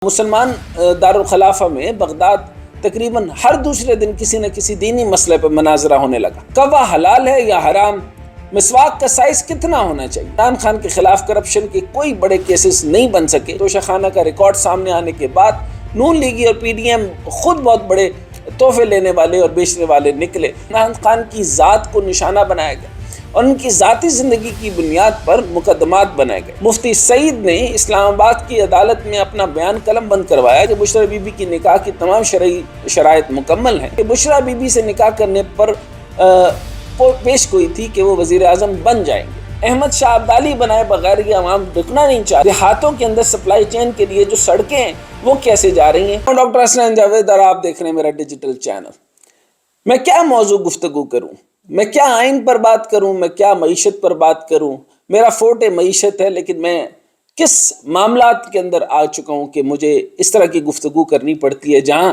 مسلمان دارالخلافہ میں بغداد تقریباً ہر دوسرے دن کسی نہ کسی دینی مسئلے پر مناظرہ ہونے لگا۔ کوا حلال ہے یا حرام؟ مسواک کا سائز کتنا ہونا چاہیے؟ عمران خان کے خلاف کرپشن کے کوئی بڑے کیسز نہیں بن سکے۔ توشہ کا ریکارڈ سامنے آنے کے بعد نون لیگی اور پی ڈی ایم خود بہت بڑے تحفے لینے والے اور بیچنے والے نکلے۔ عمران خان کی ذات کو نشانہ بنایا گیا اور ان کی ذاتی زندگی کی بنیاد پر مقدمات بنائے گئے۔ مفتی سعید نے اسلام آباد کی عدالت میں اپنا بیان قلم بند کروایا کہ بشریٰ بی بی کی نکاح کی تمام شرعی شرائط مکمل ہیں، کہ بشریٰ بی بی سے نکاح کرنے پر پیش گوئی تھی کہ وہ وزیر اعظم بن جائیں گے۔ احمد شاہ عبدالی بنائے بغیر یہ عوام رکنا نہیں چاہتے۔ دیہاتوں کے اندر سپلائی چین کے لیے جو سڑکیں ہیں وہ کیسے جا رہی ہیں؟ میں ڈاکٹر اسلم جاوید اور آپ دیکھ رہے ہیں میرا ڈیجیٹل چینل۔ میں کیا موضوع گفتگو کروں؟ میں کیا آئین پر بات کروں؟ میں کیا معیشت پر بات کروں؟ میرا فورٹ معیشت ہے، لیکن میں کس معاملات کے اندر آ چکا ہوں کہ مجھے اس طرح کی گفتگو کرنی پڑتی ہے جہاں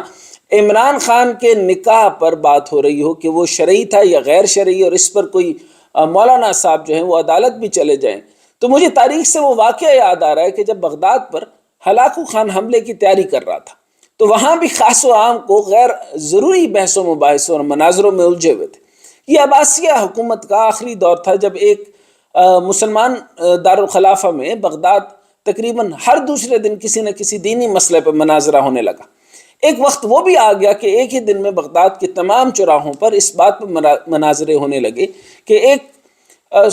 عمران خان کے نکاح پر بات ہو رہی ہو کہ وہ شرعی تھا یا غیر شرعی، اور اس پر کوئی مولانا صاحب جو ہیں وہ عدالت بھی چلے جائیں۔ تو مجھے تاریخ سے وہ واقعہ یاد آ رہا ہے کہ جب بغداد پر ہلاکو خان حملے کی تیاری کر رہا تھا تو وہاں بھی خاص و عام کو غیر ضروری بحث و مباحثوں اور مناظروں میں الجھے ہوئے تھے۔ یہ عباسیہ حکومت کا آخری دور تھا جب ایک مسلمان دارالخلافہ میں بغداد تقریباً ہر دوسرے دن کسی نہ کسی دینی مسئلے پر مناظرہ ہونے لگا۔ ایک وقت وہ بھی آ گیا کہ ایک ہی دن میں بغداد کے تمام چوراہوں پر اس بات پر مناظرے ہونے لگے کہ ایک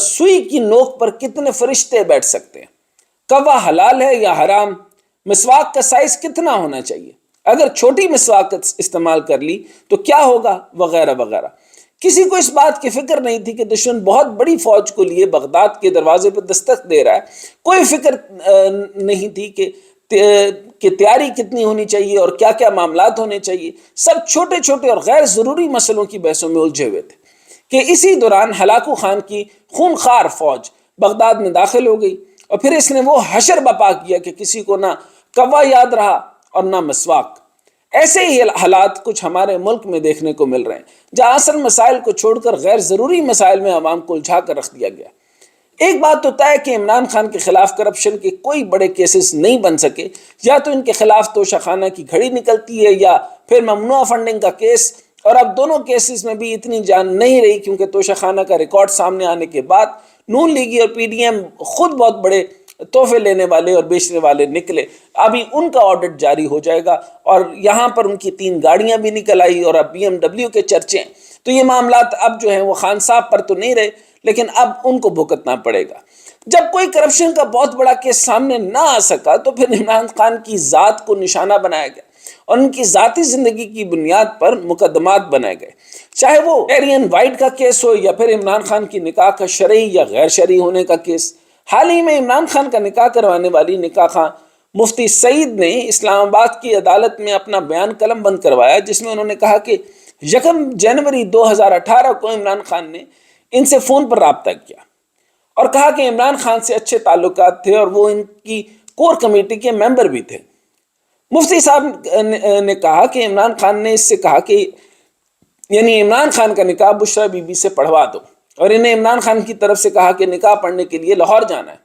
سوئی کی نوک پر کتنے فرشتے بیٹھ سکتے ہیں، کوا حلال ہے یا حرام، مسواک کا سائز کتنا ہونا چاہیے، اگر چھوٹی مسواک استعمال کر لی تو کیا ہوگا، وغیرہ وغیرہ۔ کسی کو اس بات کی فکر نہیں تھی کہ دشمن بہت بڑی فوج کو لیے بغداد کے دروازے پر دستک دے رہا ہے۔ کوئی فکر نہیں تھی کہ تیاری کتنی ہونی چاہیے اور کیا کیا معاملات ہونے چاہیے۔ سب چھوٹے چھوٹے اور غیر ضروری مسئلوں کی بحثوں میں الجھے ہوئے تھے کہ اسی دوران ہلاکو خان کی خونخوار فوج بغداد میں داخل ہو گئی اور پھر اس نے وہ حشر بپا کیا کہ کسی کو نہ کوا یاد رہا اور نہ مسواک۔ ایسے ہی حالات کچھ ہمارے ملک میں دیکھنے کو مل رہے ہیں جہاں اصل مسائل کو چھوڑ کر غیر ضروری مسائل میں عوام کو الجھا کر رکھ دیا گیا۔ ایک بات تو طے ہے کہ عمران خان کے خلاف کرپشن کے کوئی بڑے کیسز نہیں بن سکے، یا تو ان کے خلاف توشہ خانہ کی گھڑی نکلتی ہے یا پھر ممنوع فنڈنگ کا کیس، اور اب دونوں کیسز میں بھی اتنی جان نہیں رہی کیونکہ توشہ خانہ کا ریکارڈ سامنے آنے کے بعد نون لیگی اور پی ڈی ایم خود بہت بڑے تحفے لینے والے اور بیچنے والے نکلے۔ ابھی ان کا آڈٹ جاری ہو جائے گا اور یہاں پر ان کی 3 گاڑیاں بھی نکل آئی اور اب BMW کے چرچے ہیں۔ تو یہ معاملات اب جو ہیں وہ خان صاحب پر تو نہیں رہے، لیکن اب ان کو بھگتنا پڑے گا۔ جب کوئی کرپشن کا بہت بڑا کیس سامنے نہ آ سکا تو پھر عمران خان کی ذات کو نشانہ بنایا گیا اور ان کی ذاتی زندگی کی بنیاد پر مقدمات بنائے گئے، چاہے وہ ایرین وائٹ کا کیس ہو یا پھر عمران خان کی نکاح کا شرعی یا غیر شرعی ہونے کا کیس۔ حال ہی میں عمران خان کا نکاح کروانے والی نکاح خان مفتی سعید نے اسلام آباد کی عدالت میں اپنا بیان قلم بند کروایا، جس میں انہوں نے کہا کہ 1 جنوری 2018 کو عمران خان نے ان سے فون پر رابطہ کیا اور کہا کہ عمران خان سے اچھے تعلقات تھے اور وہ ان کی کور کمیٹی کے ممبر بھی تھے۔ مفتی صاحب نے کہا کہ عمران خان نے اس سے کہا کہ یعنی عمران خان کا نکاح بشریٰ بی بی سے پڑھوا دو، اور انہیں عمران خان کی طرف سے کہا کہ نکاح پڑھنے کے لیے لاہور جانا ہے۔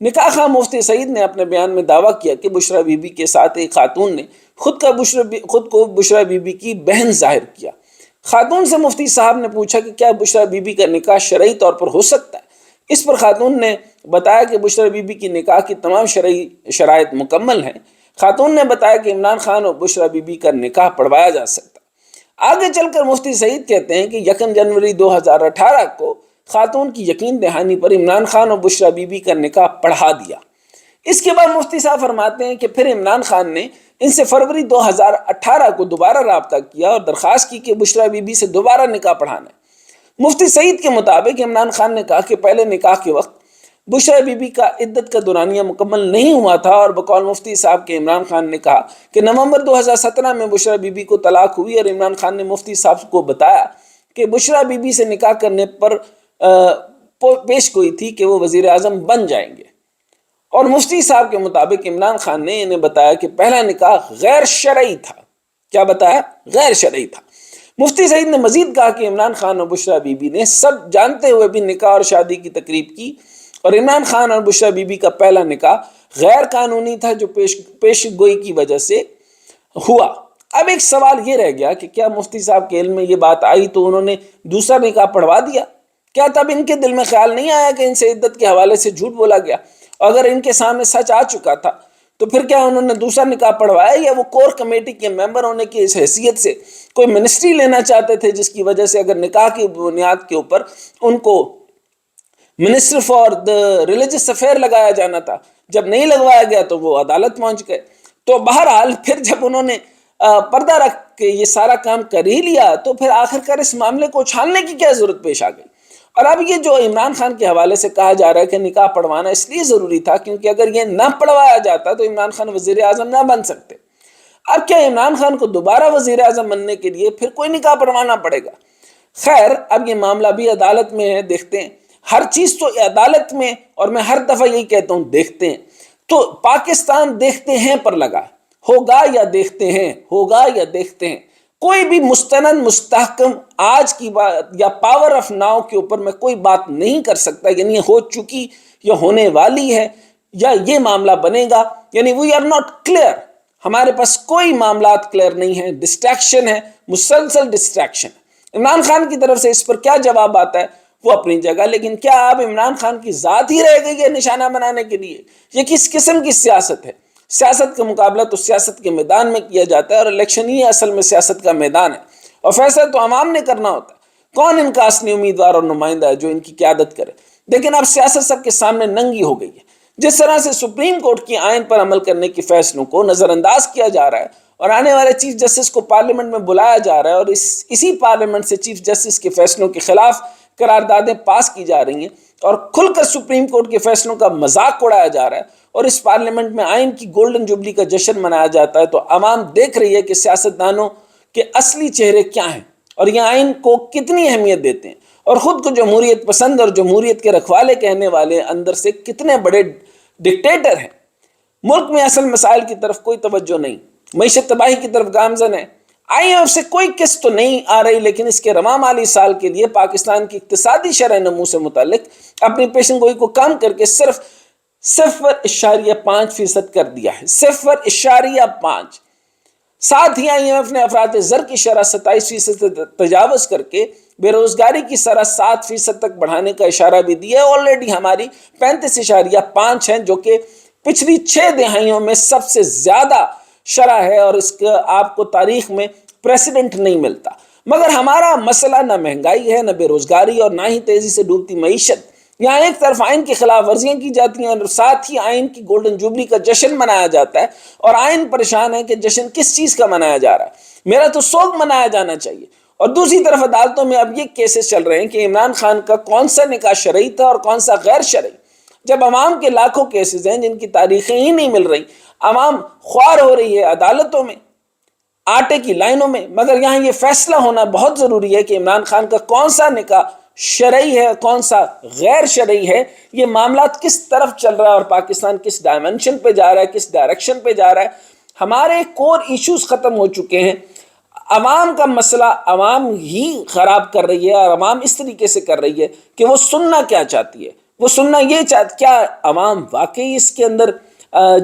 نکاح خواہ مفتی سعید نے اپنے بیان میں دعویٰ کیا کہ بشریٰ بی بی کے ساتھ ایک خاتون نے خود کو بشریٰ بی بی کی بہن ظاہر کیا۔ خاتون سے مفتی صاحب نے پوچھا کہ کیا بشریٰ بی بی کا نکاح شرعی طور پر ہو سکتا ہے؟ اس پر خاتون نے بتایا کہ بشریٰ بی بی کی نکاح کی تمام شرعی شرائط مکمل ہیں۔ خاتون نے بتایا کہ عمران خان اور بشریٰ بی بی کا نکاح پڑھوایا جا سکتا۔ آگے چل کر مفتی سعید کہتے ہیں کہ 1 جنوری 2018 کو خاتون کی یقین دہانی پر عمران خان اور بشریٰ بی بی کا نکاح پڑھا دیا۔ اس کے بعد مفتی صاحب فرماتے ہیں کہ پھر عمران خان نے ان سے فروری 2018 کو دوبارہ رابطہ کیا اور درخواست کی کہ بشریٰ بی بی سے دوبارہ نکاح پڑھانا ہے۔ مفتی سعید کے مطابق عمران خان نے کہا کہ پہلے نکاح کے وقت بشریٰ بی بی کا عدت کا دورانیہ مکمل نہیں ہوا تھا، اور بقول مفتی صاحب کے عمران خان نے کہا کہ نومبر 2017 میں بشریٰ بی بی کو طلاق ہوئی اور عمران خان نے مفتی صاحب کو بتایا کہ بشریٰ بی بی سے نکاح کرنے پر پیش گوئی تھی کہ وہ وزیر اعظم بن جائیں گے، اور مفتی صاحب کے مطابق عمران خان نے انہیں بتایا کہ پہلا نکاح غیر شرعی تھا۔ کیا بتایا؟ غیر شرعی تھا۔ مفتی سعید نے مزید کہا کہ عمران خان اور بشریٰ بی بی نے سب جانتے ہوئے بھی نکاح اور شادی کی تقریب کی، اور عمران خان اور بشریٰ بی بی کا پہلا نکاح غیر قانونی تھا جو پیش گوئی کی وجہ سے ہوا۔ اب ایک سوال یہ رہ گیا کہ کیا مفتی صاحب کے علم میں یہ بات آئی تو انہوں نے دوسرا نکاح پڑھوا دیا؟ کیا تب ان کے دل میں خیال نہیں آیا کہ ان سے عدت کے حوالے سے جھوٹ بولا گیا؟ اگر ان کے سامنے سچ آ چکا تھا تو پھر کیا انہوں نے دوسرا نکاح پڑھوایا، یا وہ کور کمیٹی کے ممبر ہونے کی اس حیثیت سے کوئی منسٹری لینا چاہتے تھے جس کی وجہ سے اگر نکاح کی بنیاد کے اوپر ان کو minister for the religious affair لگایا جانا تھا، جب نہیں لگوایا گیا تو وہ عدالت پہنچ گئے۔ تو بہرحال پھر جب انہوں نے پردہ رکھ کے یہ سارا کام کر ہی لیا تو پھر آخرکار اس معاملے کو اچھالنے کی کیا ضرورت پیش آ گئی؟ اور اب یہ جو عمران خان کے حوالے سے کہا جا رہا ہے کہ نکاح پڑھوانا اس لیے ضروری تھا کیونکہ اگر یہ نہ پڑھوایا جاتا تو عمران خان وزیر اعظم نہ بن سکتے۔ اب کیا عمران خان کو دوبارہ وزیر اعظم بننے کے لیے پھر کوئی نکاح پڑھوانا پڑے گا؟ خیر، اب یہ معاملہ بھی عدالت میں ہے، دیکھتے ہیں۔ ہر چیز تو عدالت میں، اور میں ہر دفعہ یہی کہتا ہوں دیکھتے ہیں، تو پاکستان دیکھتے ہیں پر لگا ہے، ہوگا یا دیکھتے ہیں، ہوگا یا دیکھتے ہیں۔ کوئی بھی مستند مستحکم آج کی بات یا پاور آف ناؤ کے اوپر میں کوئی بات نہیں کر سکتا، یعنی ہو چکی یا ہونے والی ہے یا یہ معاملہ بنے گا، یعنی وی آر ناٹ کلیئر، ہمارے پاس کوئی معاملات کلیئر نہیں ہیں، ڈسٹریکشن ہے، مسلسل ڈسٹریکشن۔ عمران خان کی طرف سے اس پر کیا جواب آتا ہے وہ اپنی جگہ، لیکن کیا اب عمران خان کی ذات ہی رہ گئی ہے نشانہ بنانے کے لیے؟ یہ کس قسم کی سیاست ہے؟ سیاست کا مقابلہ تو سیاست کے میدان میں کیا جاتا ہے، اور الیکشن ہی اصل میں سیاست کا میدان ہے، اور فیصلہ تو عوام نے کرنا ہوتا ہے کون ان کا اصلی امیدوار اور نمائندہ ہے جو ان کی قیادت کرے۔ لیکن اب سیاست سب کے سامنے ننگی ہو گئی ہے۔ جس طرح سے سپریم کورٹ کی آئین پر عمل کرنے کے فیصلوں کو نظر انداز کیا جا رہا ہے اور آنے والے چیف جسٹس کو پارلیمنٹ میں بلایا جا رہا ہے، اور اسی پارلیمنٹ سے چیف جسٹس کے فیصلوں کے خلاف قراردادیں پاس کی جا رہی ہیں، اور کھل کر سپریم کورٹ کے فیصلوں کا مذاق اڑایا جا رہا ہے، اور اس پارلیمنٹ میں آئین کی گولڈن جوبلی کا جشن منایا جاتا ہے، تو عوام دیکھ رہی ہے کہ سیاستدانوں کے اصلی چہرے کیا ہیں اور یہ آئین کو کتنی اہمیت دیتے ہیں، اور خود کو جمہوریت پسند اور جمہوریت کے رکھوالے کہنے والے اندر سے کتنے بڑے ڈکٹیٹر ہیں۔ ملک میں اصل مسائل کی طرف کوئی توجہ نہیں، معیشت تباہی کی طرف گامزن ہے۔ IMF سے کوئی قسط تو نہیں آ رہی، لیکن اس کے رواں مالی سال کے لیے پاکستان کی اقتصادی شرح نمو سے متعلق اپنی پیشن گوئی کو کم کر کے صرف 0.5% کر دیا ہے، 0.5۔ ساتھ ہی IMF نے افراط زر کی شرح 27% سے تجاوز کر کے بے روزگاری کی شرح 7% تک بڑھانے کا اشارہ بھی دیا ہے۔ آلریڈی ہماری 35.5 ہیں، جو کہ پچھلی 6 دہائیوں میں سب سے زیادہ شرح ہے، اور اس کا آپ کو تاریخ میں پریسیڈنٹ نہیں ملتا۔ مگر ہمارا مسئلہ نہ مہنگائی ہے، نہ بے روزگاری، اور نہ ہی تیزی سے ڈوبتی معیشت۔ یہاں ایک طرف آئین کی خلاف ورزیاں کی جاتی ہیں اور ساتھ ہی آئین کی گولڈن جوبلی کا جشن منایا جاتا ہے، اور آئین پریشان ہے کہ جشن کس چیز کا منایا جا رہا ہے۔ میرا تو سوگ منایا جانا چاہیے۔ اور دوسری طرف عدالتوں میں اب یہ کیسز چل رہے ہیں کہ عمران خان کا کون سا نکاح شرعی تھا اور کون سا غیر شرعی، جب عوام کے لاکھوں کیسز ہیں جن کی تاریخیں ہی نہیں مل رہی، عوام خوار ہو رہی ہے عدالتوں میں، آٹے کی لائنوں میں۔ مگر یہاں یہ فیصلہ ہونا بہت ضروری ہے کہ عمران خان کا کون سا نکاح شرعی ہے، کون سا غیر شرعی ہے، یہ معاملات کس طرف چل رہا ہے، اور پاکستان کس ڈائمنشن پہ جا رہا ہے، کس ڈائریکشن پہ جا رہا ہے۔ ہمارے کور ایشوز ختم ہو چکے ہیں۔ عوام کا مسئلہ عوام ہی خراب کر رہی ہے، اور عوام اس طریقے سے کر رہی ہے کہ وہ سننا کیا چاہتی ہے، وہ سننا یہ چاہتی، کیا عوام واقعی اس کے اندر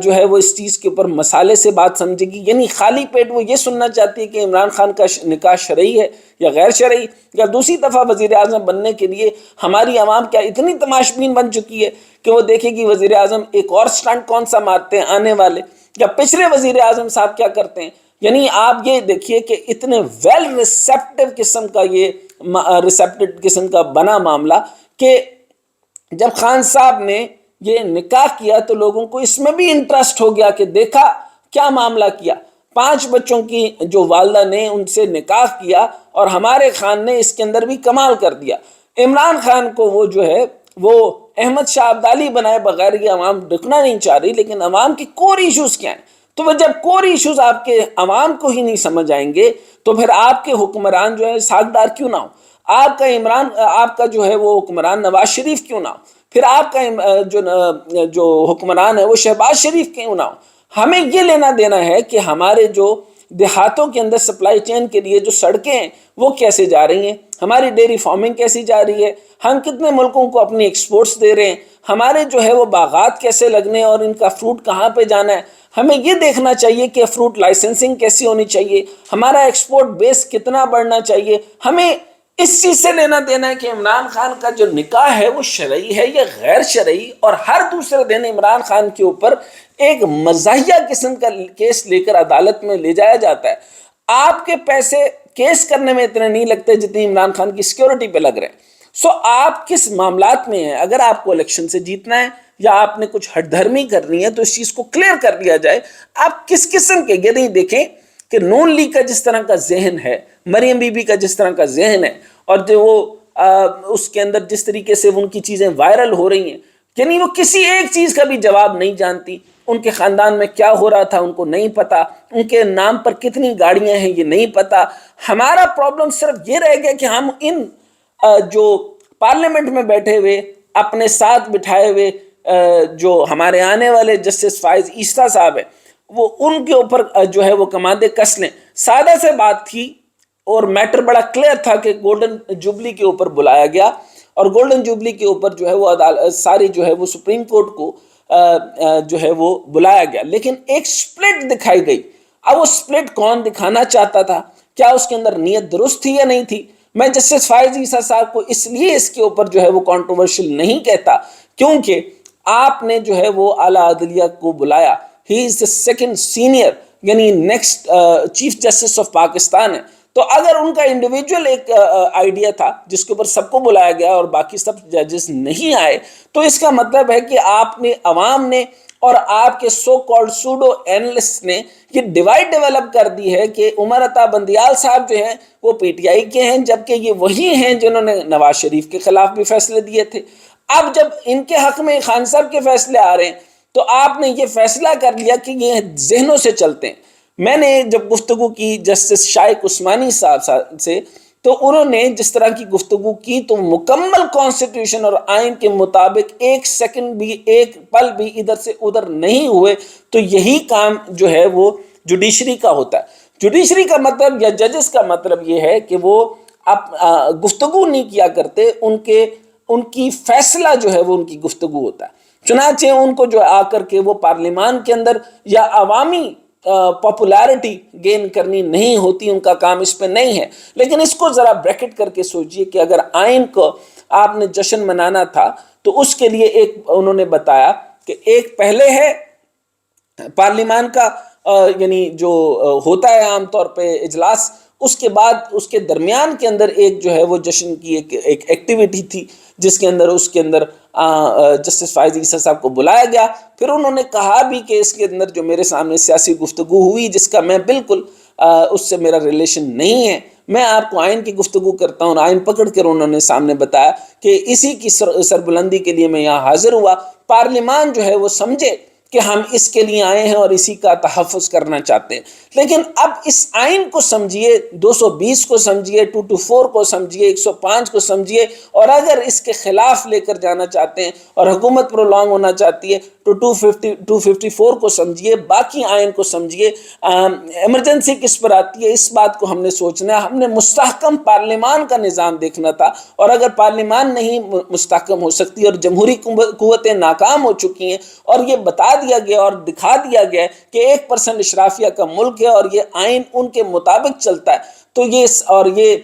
جو ہے وہ اس چیز کے اوپر مسالے سے بات سمجھے گی؟ یعنی خالی پیٹ وہ یہ سننا چاہتی ہے کہ عمران خان کا نکاح شرعی ہے یا غیر شرعی، یا دوسری دفعہ وزیر اعظم بننے کے لیے ہماری عوام کیا اتنی تماشبین بن چکی ہے کہ وہ دیکھے گی وزیر اعظم ایک اور سٹنٹ کون سا مارتے ہیں آنے والے، یا پچھلے وزیر اعظم صاحب کیا کرتے ہیں۔ یعنی آپ یہ دیکھیے کہ اتنے ویل ریسیپٹیو قسم کا بنا معاملہ کہ جب خان صاحب نے یہ نکاح کیا تو لوگوں کو اس میں بھی انٹرسٹ ہو گیا کہ دیکھا کیا معاملہ کیا، 5 بچوں کی جو والدہ نے ان سے نکاح کیا، اور ہمارے خان نے اس کے اندر بھی کمال کر دیا۔ عمران خان کو وہ جو ہے وہ احمد شاہ عبدالی بنائے بغیر یہ عوام رکنا نہیں چاہ رہی، لیکن عوام کی کور ایشوز کیا ہیں؟ تو وہ جب کور ایشوز آپ کے عوام کو ہی نہیں سمجھ آئیں گے تو پھر آپ کے حکمران جو ہے ساکھدار کیوں نہ ہو، آپ کا جو ہے وہ حکمران نواز شریف کیوں نہ ہو، پھر آپ کا جو حکمران ہے وہ شہباز شریف کیوں نہ ہو۔ ہمیں یہ لینا دینا ہے کہ ہمارے جو دیہاتوں کے اندر سپلائی چین کے لیے جو سڑکیں ہیں وہ کیسے جا رہی ہیں، ہماری ڈیری فارمنگ کیسی جا رہی ہے، ہم کتنے ملکوں کو اپنی ایکسپورٹس دے رہے ہیں، ہمارے جو ہے وہ باغات کیسے لگنے اور ان کا فروٹ کہاں پہ جانا ہے۔ ہمیں یہ دیکھنا چاہیے کہ فروٹ لائسنسنگ کیسی ہونی چاہیے، ہمارا ایکسپورٹ بیس کتنا بڑھنا چاہیے۔ ہمیں اس چیز سے لینا دینا ہے کہ عمران خان کا جو نکاح ہے وہ شرعی ہے یا غیر شرعی، اور ہر دوسرے دن عمران خان کے اوپر ایک مزاحیہ قسم کا کیس لے کر عدالت میں لے جایا جاتا ہے۔ آپ کے پیسے کیس کرنے میں اتنے نہیں لگتے جتنے عمران خان کی سیکیورٹی پہ لگ رہے ہیں۔ آپ کس معاملات میں ہیں؟ اگر آپ کو الیکشن سے جیتنا ہے یا آپ نے کچھ ہٹ دھرمی کرنی ہے تو اس چیز کو کلیئر کر دیا جائے۔ آپ کس قسم کے، یہ نہیں دیکھیں کہ نون لیگ کا جس طرح کا ذہن ہے، مریم بی بی کا جس طرح کا ذہن ہے، اور جو وہ اس کے اندر جس طریقے سے ان کی چیزیں وائرل ہو رہی ہیں، یعنی وہ کسی ایک چیز کا بھی جواب نہیں جانتی۔ ان کے خاندان میں کیا ہو رہا تھا ان کو نہیں پتا، ان کے نام پر کتنی گاڑیاں ہیں یہ نہیں پتا۔ ہمارا پرابلم صرف یہ رہ گیا کہ ہم ان جو پارلیمنٹ میں بیٹھے ہوئے اپنے ساتھ بٹھائے ہوئے جو ہمارے آنے والے جسٹس فائز عیسیٰ صاحب ہیں، وہ ان کے اوپر جو ہے وہ کماندے کس لیں۔ سادہ سے بات تھی اور میٹر بڑا کلیئر تھا کہ گولڈن جوبلی کے اوپر بلایا گیا، اور گولڈن جوبلی کے اوپر جو ہے وہ ساری جو ہے وہ سپریم کورٹ کو جو ہے وہ بلایا گیا، لیکن ایک سپلٹ دکھائی گئی۔ اب وہ سپلٹ کون دکھانا چاہتا تھا؟ کیا اس کے اندر نیت درست تھی یا نہیں تھی؟ میں جسٹس فائز عیسیٰ صاحب کو اس لیے اس کے اوپر جو ہے وہ کنٹروورشل نہیں کہتا کیونکہ آپ نے جو ہے وہ اعلیٰ عدلیہ کو بلایا، ہی از دا سیکنڈ سینئر، یعنی next chief justice of Pakistan ہے۔ تو اگر ان کا انڈیویجول ایک آئیڈیا تھا جس کے اوپر سب کو بلایا گیا اور باقی سب ججز نہیں آئے، تو اس کا مطلب ہے کہ آپ نے، عوام نے اور آپ کے سو کالڈ سوڈو اینالسٹ نے یہ ڈیوائڈ ڈیولپ کر دی ہے کہ عمر عطا بندیال صاحب جو ہیں وہ پی ٹی آئی کے ہیں، جبکہ یہ وہی ہیں جنہوں نے نواز شریف کے خلاف بھی فیصلے دیے تھے۔ اب جب ان کے حق میں خان صاحب کے فیصلے آ رہے ہیں تو آپ نے یہ فیصلہ کر لیا کہ یہ ذہنوں سے چلتے ہیں۔ میں نے جب گفتگو کی جسٹس شائق عثمانی صاحب سے، تو انہوں نے جس طرح کی گفتگو کی تو مکمل کانسٹیٹیوشن اور آئین کے مطابق ایک سیکنڈ بھی، ایک پل بھی ادھر سے ادھر نہیں ہوئے۔ تو یہی کام جو ہے وہ جوڈیشری کا ہوتا ہے۔ جوڈیشری کا مطلب یا ججز کا مطلب یہ ہے کہ وہ گفتگو نہیں کیا کرتے، ان کی فیصلہ جو ہے وہ ان کی گفتگو ہوتا ہے۔ چنانچہ ان کو جو آ کر کے وہ پارلیمان کے اندر یا عوامی پاپولیرٹی گین کرنی نہیں ہوتی، ان کا کام اس پہ نہیں ہے۔ لیکن اس کو ذرا بریکٹ کر کے سوچئے کہ اگر آئین کو آپ نے جشن منانا تھا تو اس کے لیے ایک انہوں نے بتایا کہ ایک پہلے ہے پارلیمان کا یعنی جو ہوتا ہے عام طور پہ اجلاس، اس کے بعد اس کے درمیان کے اندر ایک جو ہے وہ جشن کی ایک ایکٹیویٹی تھی جس کے اندر جسٹس فائز عیسیٰ صاحب کو بلایا گیا۔ پھر انہوں نے کہا بھی کہ اس کے اندر جو میرے سامنے سیاسی گفتگو ہوئی جس کا میں بالکل اس سے میرا ریلیشن نہیں ہے، میں آپ کو آئین کی گفتگو کرتا ہوں۔ آئین پکڑ کر انہوں نے سامنے بتایا کہ اسی کی سربلندی کے لیے میں یہاں حاضر ہوا، پارلیمان جو ہے وہ سمجھے کہ ہم اس کے لیے آئے ہیں اور اسی کا تحفظ کرنا چاہتے ہیں۔ لیکن اب اس آئین کو سمجھیے، 220 کو سمجھیے، 224 کو سمجھیے، 105 کو سمجھیے، اور اگر اس کے خلاف لے کر جانا چاہتے ہیں اور حکومت پرولونگ ہونا چاہتی ہے تو 254 کو سمجھیے، باقی آئین کو سمجھیے۔ ایمرجنسی کس پر آتی ہے اس بات کو ہم نے سوچنا ہے۔ ہم نے مستحکم پارلیمان کا نظام دیکھنا تھا، اور اگر پارلیمان نہیں مستحکم ہو سکتی اور جمہوری قوتیں ناکام ہو چکی ہیں اور یہ بتا دیا گیا اور دکھا دیا گیا کہ 1% اشرافیہ کا ملک ہے اور یہ آئین ان کے مطابق چلتا ہے، تو یہ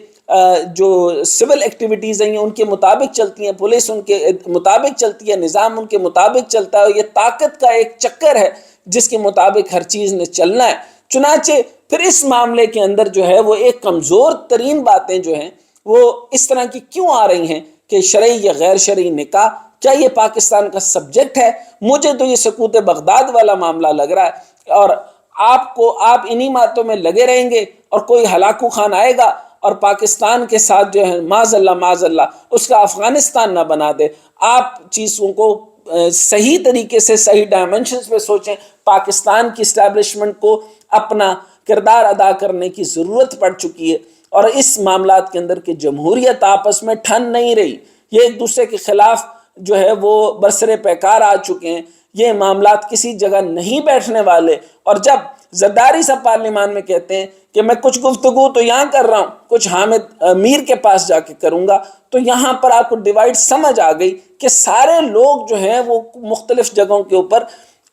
جو سول ایکٹیویٹیز ہیں ان کے مطابق چلتی ہیں، پولیس ان کے مطابق چلتی ہے، نظام ان کے مطابق چلتا ہے، اور یہ طاقت کا ایک چکر ہے جس کے مطابق ہر چیز نے چلنا ہے۔ چنانچہ پھر اس معاملے کے اندر جو ہے وہ ایک کمزور ترین باتیں جو ہیں وہ اس طرح کی کیوں آ رہی ہیں کہ شرعی یا غیر شرعی نکاح کیا یہ پاکستان کا سبجیکٹ ہے؟ مجھے تو یہ سقوط بغداد والا معاملہ لگ رہا ہے، اور آپ انہی باتوں میں لگے رہیں گے اور کوئی ہلاکو خان آئے گا اور پاکستان کے ساتھ جو ہے معاذ اللہ اس کا افغانستان نہ بنا دے۔ آپ چیزوں کو صحیح طریقے سے صحیح ڈائمنشنز پہ سوچیں۔ پاکستان کی اسٹیبلشمنٹ کو اپنا کردار ادا کرنے کی ضرورت پڑ چکی ہے، اور اس معاملات کے اندر کہ جمہوریت آپس میں ٹھن نہیں رہی، یہ ایک دوسرے کے خلاف جو ہے وہ برسر پیکار آ چکے ہیں، یہ معاملات کسی جگہ نہیں بیٹھنے والے۔ اور جب زرداری صاحب پارلیمان میں کہتے ہیں کہ میں کچھ گفتگو تو یہاں کر رہا ہوں، کچھ حامد میر کے پاس جا کے کروں گا، تو یہاں پر آپ کو ڈیوائڈ سمجھ آ گئی کہ سارے لوگ جو ہیں وہ مختلف جگہوں کے اوپر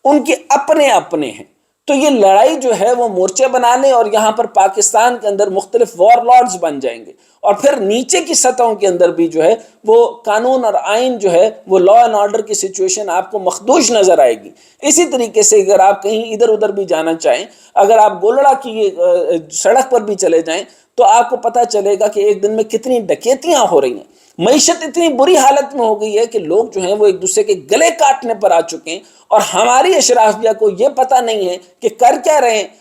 ان کے اپنے اپنے ہیں۔ تو یہ لڑائی جو ہے وہ مورچے بنا لیں، اور یہاں پر پاکستان کے اندر مختلف وار لارڈز بن جائیں گے، اور پھر نیچے کی سطحوں کے اندر بھی جو ہے وہ قانون اور آئین جو ہے وہ لا اینڈ آرڈر کی سچویشن آپ کو مخدوش نظر آئے گی۔ اسی طریقے سے اگر آپ کہیں ادھر ادھر بھی جانا چاہیں، اگر آپ گولڑا کی سڑک پر بھی چلے جائیں تو آپ کو پتہ چلے گا کہ ایک دن میں کتنی ڈکیتیاں ہو رہی ہیں۔ معیشت اتنی بری حالت میں ہو گئی ہے کہ لوگ جو ہیں وہ ایک دوسرے کے گلے کاٹنے پر آ چکے ہیں، اور ہماری اشرافیہ کو یہ پتہ نہیں ہے کہ کر کیا رہے ہیں۔